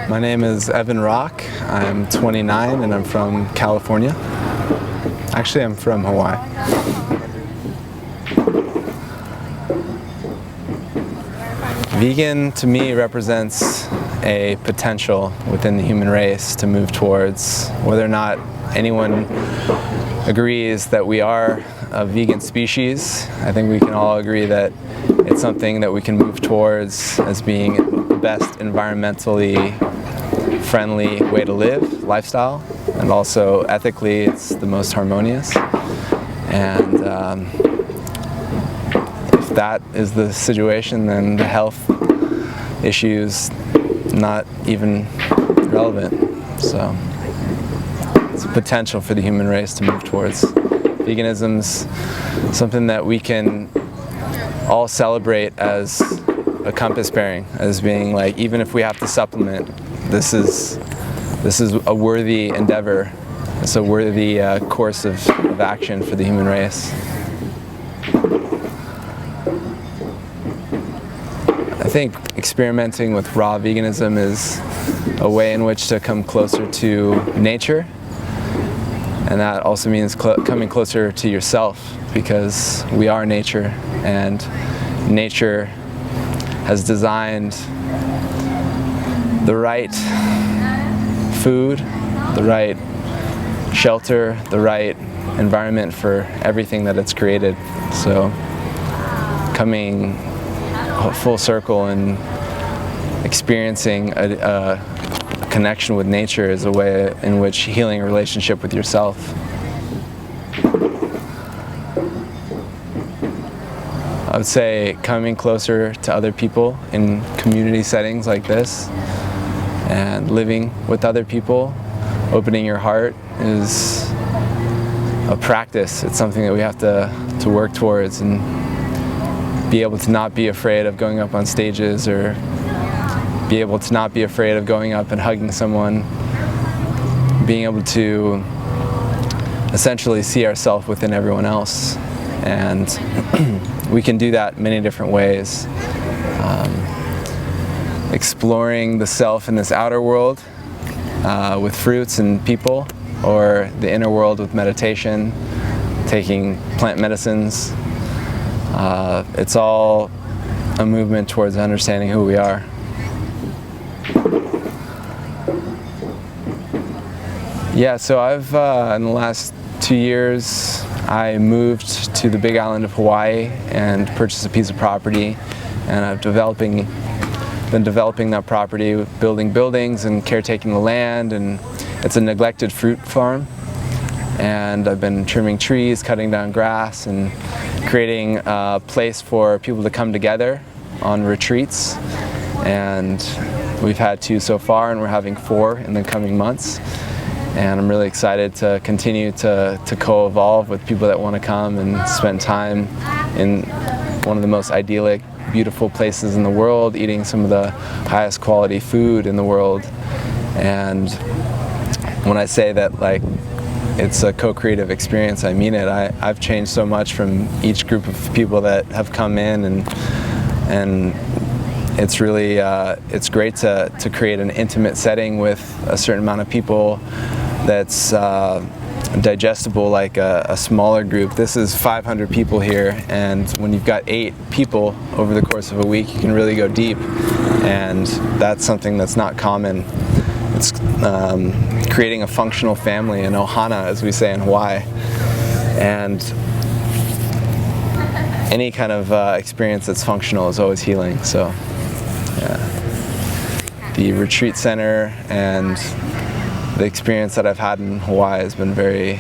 My name is Evan Rock. I'm 29 and I'm from California. Actually, I'm from Hawaii. Vegan to me represents a potential within the human race to move towards. Whether or not anyone agrees that we are a vegan species, I think we can all agree that it's something that we can move towards as being the best environmentally friendly way to live, lifestyle, and also ethically it's the most harmonious. And if that is the situation, then the health issues not even relevant. So it's a potential for the human race to move towards. Veganism's something that we can all celebrate as a compass bearing, as being like, even if we have to supplement, this is a worthy endeavor. It's a worthy course of action for the human race. I think experimenting with raw veganism is a way in which to come closer to nature, and that also means coming closer to yourself, because we are nature, and nature has designed the right food, the right shelter, the right environment for everything that it's created. So coming full circle and experiencing a connection with nature is a way in which healing a relationship with yourself. I would say coming closer to other people in community settings like this and living with other people, opening your heart, is a practice. It's something that we have to work towards, and be able to not be afraid of going up on stages, or be able to not be afraid of going up and hugging someone, being able to essentially see ourselves within everyone else. And we can do that many different ways. Exploring the self in this outer world with fruits and people, or the inner world with meditation, taking plant medicines. It's all a movement towards understanding who we are. Yeah, so I've, in the last 2 years, I moved to the Big Island of Hawaii and purchased a piece of property, and I've been developing that property, building buildings and caretaking the land, and it's a neglected fruit farm. And I've been trimming trees, cutting down grass, and creating a place for people to come together on retreats. And we've had 2 so far, and we're having 4 in the coming months. And I'm really excited to continue to co-evolve with people that want to come and spend time in one of the most idyllic, beautiful places in the world, eating some of the highest quality food in the world. And when I say that, like, it's a co-creative experience, I mean it. I've changed so much from each group of people that have come in, and it's really it's great to create an intimate setting with a certain amount of people that's digestible, like a smaller group. This is 500 people here, and when you've got 8 people over the course of a week, you can really go deep, and that's something that's not common. It's creating a functional family, an ohana, as we say in Hawaii. And any kind of experience that's functional is always healing. So yeah. The retreat center and the experience that I've had in Hawaii has been very,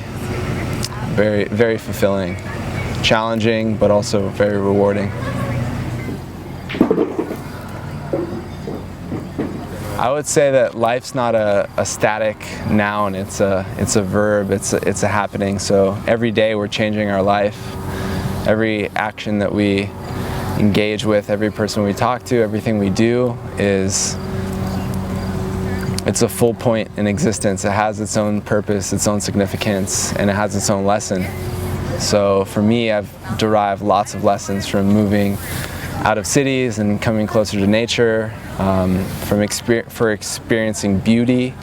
very, very fulfilling, challenging, but also very rewarding. I would say that life's not a static noun, it's a verb, it's a happening. So every day we're changing our life. Every action that we engage with, every person we talk to, everything we do it's a full point in existence. It has its own purpose, its own significance, and it has its own lesson. So for me, I've derived lots of lessons from moving out of cities and coming closer to nature, for experiencing beauty,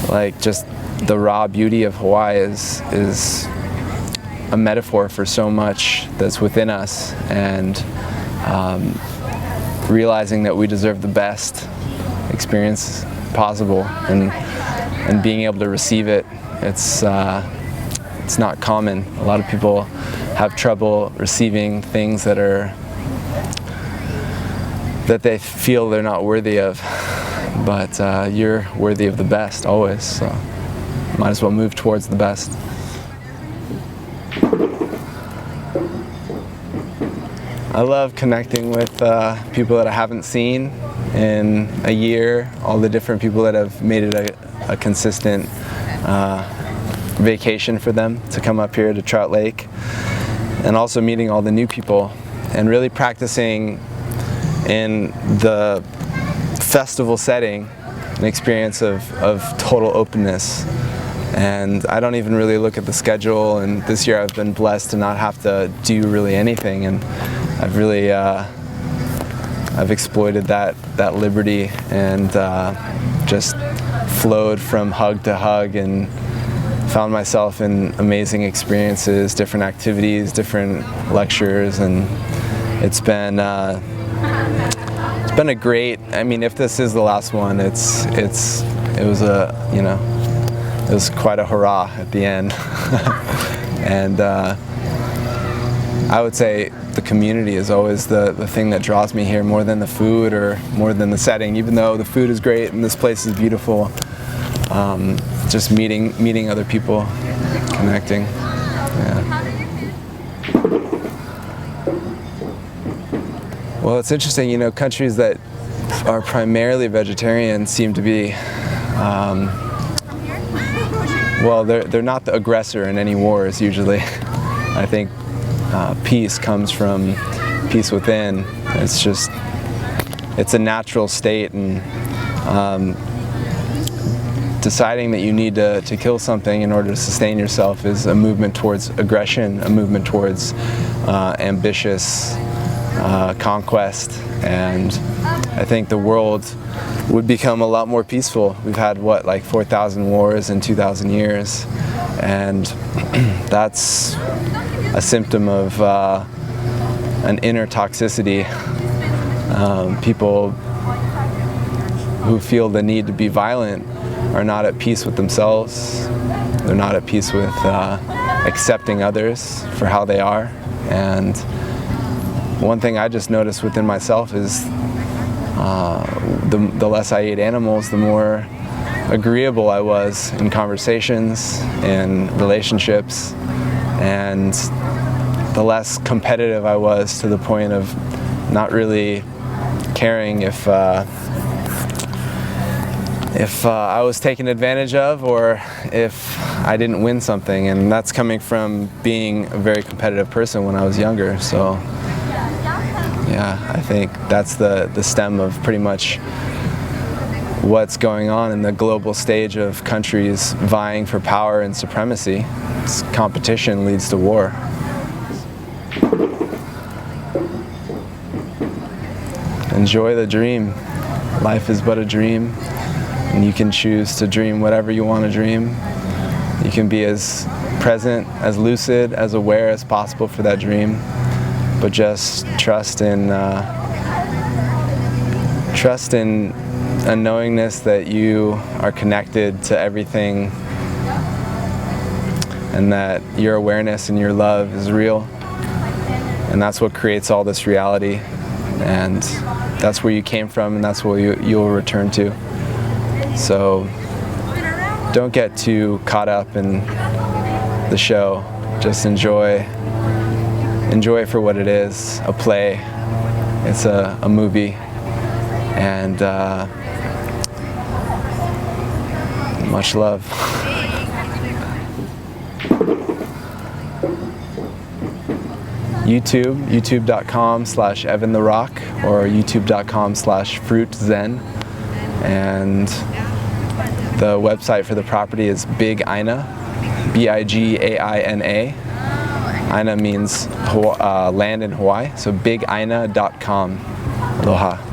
like just the raw beauty of Hawaii is a metaphor for so much that's within us, and realizing that we deserve the best experience possible, and being able to receive it. It's not common. A lot of people have trouble receiving things that they feel they're not worthy of, but you're worthy of the best always, so might as well move towards the best. I love connecting with people that I haven't seen in a year, all the different people that have made it a consistent vacation for them to come up here to Trout Lake, and also meeting all the new people and really practicing in the festival setting an experience of total openness. And I don't even really look at the schedule, and this year I've been blessed to not have to do really anything, and I've really I've exploited that liberty and just flowed from hug to hug and found myself in amazing experiences, different activities, different lectures, and it's been a great, I mean, if this is the last one, it was quite a hurrah at the end. And I would say the community is always the thing that draws me here more than the food or more than the setting, even though the food is great and this place is beautiful. Just meeting other people, connecting. Yeah. Well, it's interesting, you know, countries that are primarily vegetarian seem to be, well, they're not the aggressor in any wars usually. I think peace comes from peace within. It's a natural state, and deciding that you need to kill something in order to sustain yourself is a movement towards aggression, a movement towards ambitious conquest, and I think the world would become a lot more peaceful. We've had, what, like 4,000 wars in 2,000 years, and that's a symptom of an inner toxicity. People who feel the need to be violent are not at peace with themselves. They're not at peace with accepting others for how they are. And one thing I just noticed within myself is the less I ate animals, the more agreeable I was in conversations, in relationships, and the less competitive I was, to the point of not really caring if I was taken advantage of or if I didn't win something. And that's coming from being a very competitive person when I was younger. So yeah, I think that's the stem of pretty much what's going on in the global stage of countries vying for power and supremacy. This competition leads to war. Enjoy the dream. Life is but a dream, and you can choose to dream whatever you want to dream. You can be as present, as lucid, as aware as possible for that dream, but just trust in a knowingness that you are connected to everything, and that your awareness and your love is real, and that's what creates all this reality, and that's where you came from, and that's what you'll return to. So don't get too caught up in the show. Just enjoy it for what it is, a play. It's a movie, and much love. youtube.com/EvanTheRock or youtube.com/FruitZen, and the website for the property is Big Aina, Bigaina. Aina means land in Hawaii, so bigaina.com. Aloha.